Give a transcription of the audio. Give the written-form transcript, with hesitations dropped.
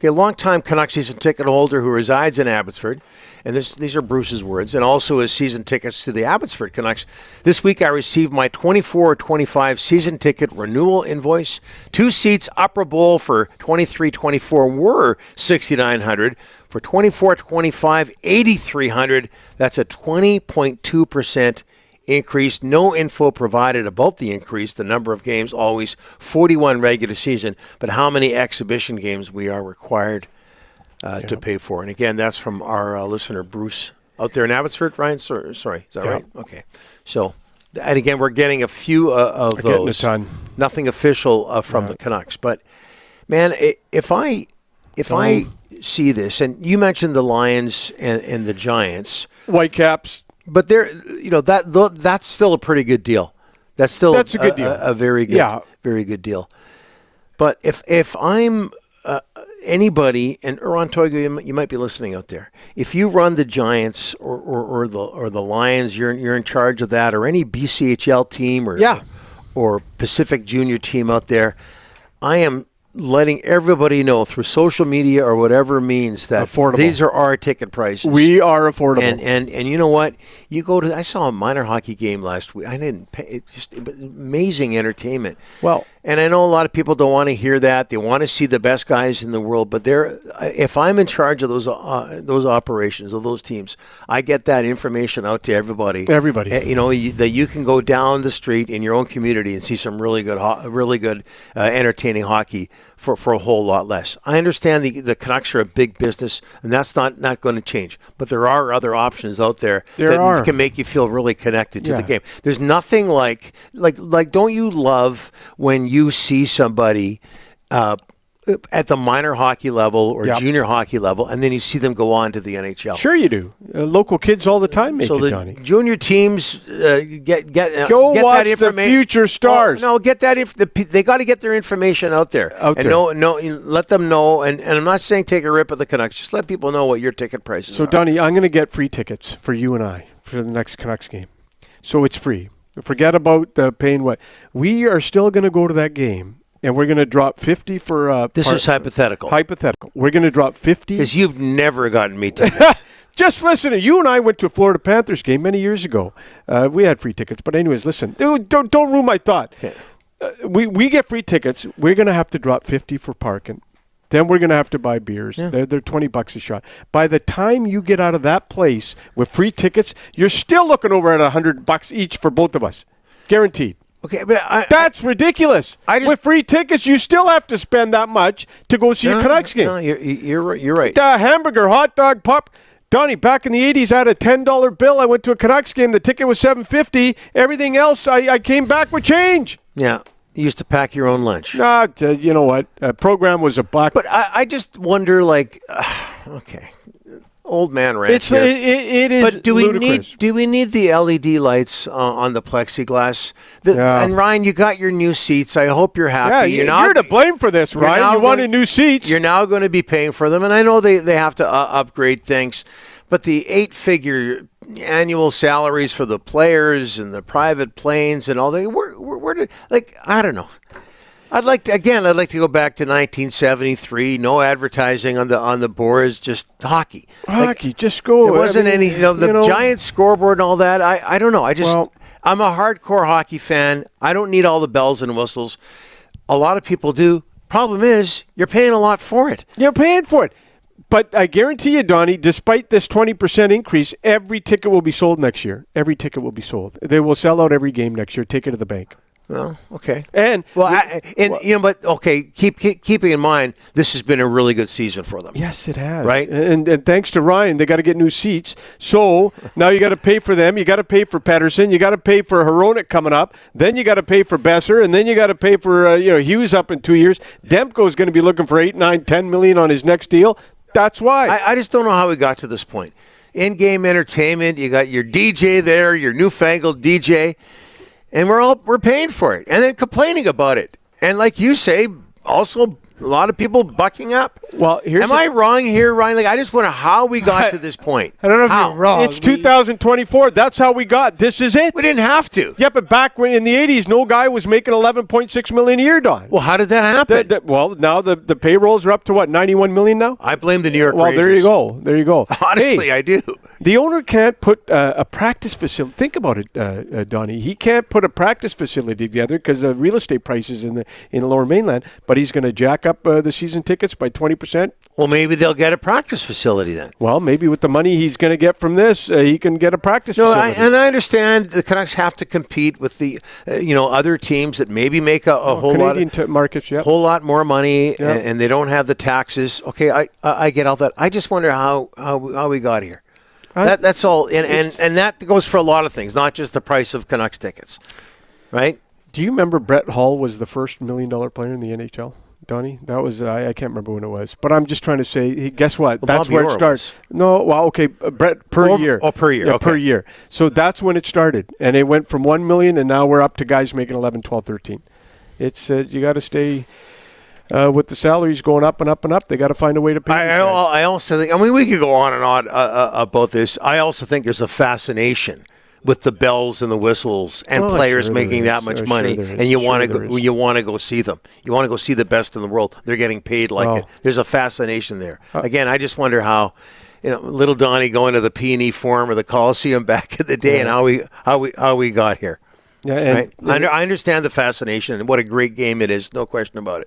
Okay, long-time Canucks season ticket holder who resides in Abbotsford, and these are Bruce's words, and also has season tickets to the Abbotsford Canucks. This week I received my 24-25 season ticket renewal invoice. 2 seats Upper Bowl for 23-24 were $6,900. For 24-25, $8,300. That's a 20.2% increase. No info provided about the increase. The number of games, always 41 regular season, but how many exhibition games we are required to pay for. And again, that's from our listener, Bruce, out there in Abbotsford, Ryan? Sorry, is that right? Okay. So, and again, we're getting a few of those. A ton. Nothing official from the Canucks. But, man, if I see this, and you mentioned the Lions and the Giants. Whitecaps. But that's still a pretty good deal. That's a good deal. A very good, very good deal. But if I'm anybody, and Ron Toigo, you might be listening out there. If you run the Giants or the Lions, you're in charge of that, or any BCHL team or Pacific Junior team out there. I am letting everybody know through social media or whatever means that these are our ticket prices. We are affordable. And you know what? I saw a minor hockey game last week. I didn't pay. It's just amazing entertainment. Well, and I know a lot of people don't want to hear that. They want to see the best guys in the world. But if I'm in charge of those operations, of those teams, I get that information out to everybody. Everybody. That you can go down the street in your own community and see some really good entertaining hockey for a whole lot less. I understand the Canucks are a big business, and that's not going to change. But there are other options out there that can make you feel really connected to the game. There's nothing like don't you love when you see somebody at the minor hockey level or junior hockey level, and then you see them go on to the NHL? Sure you do. Local kids all the time make it, Johnny. Junior teams get watch that information. The future stars. Get that. They got to get their information out there. Let them know. And I'm not saying take a rip at the Canucks. Just let people know what your ticket prices are. So, Donnie, I'm going to get free tickets for you and I for the next Canucks game. So it's free. Forget about paying what. We are still going to go to that game, and we're going to drop 50 for... this is hypothetical. Hypothetical. We're going to drop 50. Because you've never gotten me tickets. Just listen. You and I went to a Florida Panthers game many years ago. We had free tickets. But anyways, listen. Don't ruin my thought. Okay. We get free tickets. We're going to have to drop 50 for parking. Then we're going to have to buy beers. Yeah. They're $20 a shot. By the time you get out of that place with free tickets, you're still looking over at $100 each for both of us. Guaranteed. Okay, but that's ridiculous. With free tickets, you still have to spend that much to go see a Canucks game. No, you're right. The hamburger, hot dog, pop. Donnie, back in the 80s, I had a $10 bill. I went to a Canucks game. The ticket was $7.50. Everything else, I came back with change. Yeah. You used to pack your own lunch. You know what? Program was $1. But I just wonder, okay, old man rant here. It is. But do we need the LED lights on the plexiglass? And Ryan, you got your new seats. I hope you're happy. Yeah, you're to blame for this, Ryan. You wanted new seats. You're now going to be paying for them, and I know they have to upgrade things. But the 8-figure annual salaries for the players and the private planes and all that, I don't know. I'd like to go back to 1973. No advertising on the boards, just hockey. Just go. There wasn't any, the giant scoreboard and all that. I don't know. I'm a hardcore hockey fan. I don't need all the bells and whistles. A lot of people do. Problem is, you're paying a lot for it. You're paying for it. But I guarantee you, Donnie, despite this 20% increase, every ticket will be sold next year. Every ticket will be sold. They will sell out every game next year. Take it to the bank. Well, okay. Keeping in mind, this has been a really good season for them. Yes, it has. Right? And thanks to Ryan, they got to get new seats. So now you got to pay for them. You got to pay for Pettersson. You got to pay for Hronek coming up. Then you got to pay for Besser, and then you got to pay for Hughes up in 2 years. Demko is going to be looking for $8, $9, $10 million on his next deal. That's why. I just don't know how we got to this point. In-game entertainment, you got your DJ there, your newfangled DJ, and we're paying for it, and then complaining about it. And like you say, also a lot of people bucking up. Well, am I wrong here, Ryan? Like, I just wonder how we got to this point. I don't know if how? you're wrong. It's 2024. That's how we got. This is it. We didn't have to. Yeah, but back when in the 80s, no guy was making $11.6 million a year, Don. Well, how did that happen? Well, now the payrolls are up to what, $91 million now? I blame the New York Well, Rangers. there you go. There you go. Honestly, I do. The owner can't put a practice facility. Think about it, Donnie. He can't put a practice facility together because of real estate prices in the Lower Mainland. But he's going to jack up the season tickets by 20%. Well, maybe they'll get a practice facility then. Well, maybe with the money he's going to get from this, he can get a practice facility. I understand the Canucks have to compete with the other teams that maybe make a whole Canadian lot markets, yeah. whole lot more money, Yeah. and they don't have the taxes. Okay, I get all that. I just wonder how we got here. That's all, and that goes for a lot of things, not just the price of Canucks tickets, right? Do you remember Brett Hull was the first $1 million player in the NHL? Donnie, that was I can't remember when it was, but I'm just trying to say, guess what? Well, that's Bobby where it Orr starts. was. No, well, okay, Brett per year. Oh, per year, yeah, okay. per year. So that's when it started, and it went from 1 million, and now we're up to guys making 11, 12, 13. It's you got to stay. With the salaries going up and up and up, they got to find a way to pay. I also think. I mean, we could go on and on about this. I also think there's a fascination with the bells and the whistles and players making that much money, and you want to go see them. You want to go see the best in the world. They're getting paid like it. There's a fascination there. Again, I just wonder how. Little Donnie going to the P&E Forum or the Coliseum back in the day, and how we got here. Yeah, right? I understand the fascination and what a great game it is, no question about it.